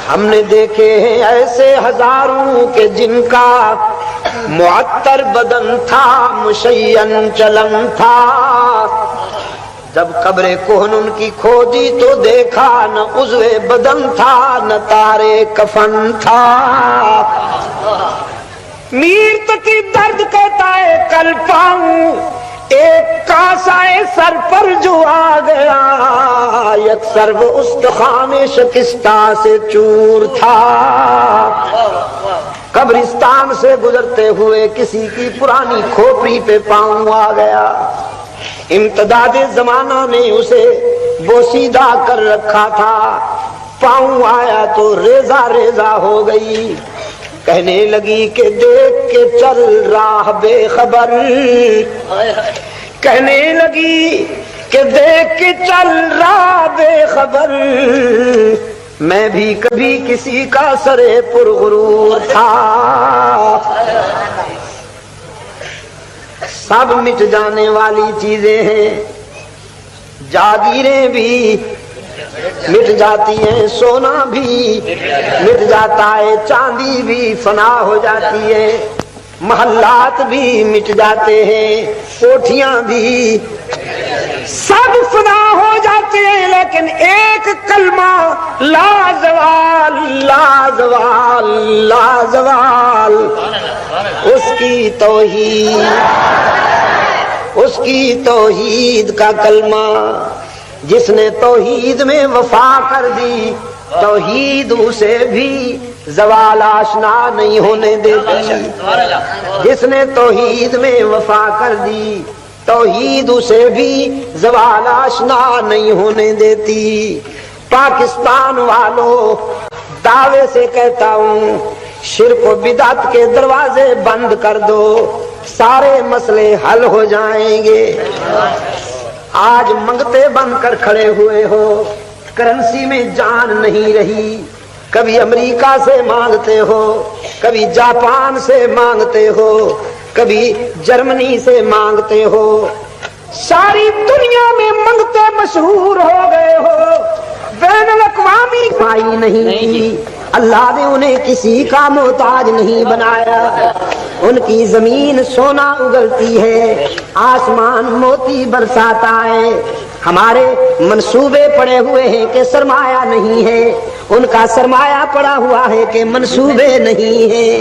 ہم نے دیکھے ہیں ایسے ہزاروں کے جن کا معطر بدن تھا، مشین چلن تھا، جب قبر کوہن ان کی کھودی تو دیکھا نہ عضو بدن تھا نہ تارے کفن تھا۔ میر تقی درد کہتا ہے کل پاؤں ایک کاسائے سر پر جو آ گیا، یک سرو استخوان شکستہ سے چور تھا۔ قبرستان سے گزرتے ہوئے کسی کی پرانی کھوپڑی پہ پاؤں آ گیا، امتداد زمانہ نے اسے بوسیدہ کر رکھا تھا، پاؤں آیا تو ریزہ ریزہ ہو گئی، کہنے لگی کہ دیکھ کے چل راہ بے خبر، کہنے لگی کہ دیکھ کے چل راہ بے خبر، میں بھی کبھی کسی کا سرے پرغرور تھا۔ سب مٹ جانے والی چیزیں ہیں، جاگیریں بھی مٹ جاتی ہیں، سونا بھی مٹ جاتا ہے، چاندی بھی فنا ہو جاتی ہے، محلات بھی مٹ جاتے ہیں، کوٹھیاں بھی سب فنا ہو جاتے ہیں، لیکن ایک کلمہ لا زوال لا زوال لا زوال، اس کی توحید، اس کی توحید کا کلمہ، جس نے توحید میں وفا کر دی، توحید اسے بھی زوال آشنا نہیں ہونے دیتی، جس نے توحید میں وفا کر دی، توحید اسے بھی زوال آشنا نہیں ہونے دیتی۔ پاکستان والوں، دعوے سے کہتا ہوں شرک و بدعت کے دروازے بند کر دو، سارے مسئلے حل ہو جائیں گے۔ آج منگتے بن کر کھڑے ہوئے ہو، کرنسی میں جان نہیں رہی، کبھی امریکہ سے مانگتے ہو، کبھی جاپان سے مانگتے ہو، کبھی جرمنی سے مانگتے ہو، ساری دنیا میں منگتے مشہور ہو گئے ہو، بین الاقوامی پائی نہیں، اللہ نے انہیں کسی کا محتاج نہیں بنایا، ان کی زمین سونا اگلتی ہے، آسمان موتی برساتا ہے، ہمارے منصوبے پڑے ہوئے ہیں کہ سرمایہ نہیں ہے، ان کا سرمایہ پڑا ہوا ہے کہ منصوبے نہیں ہیں۔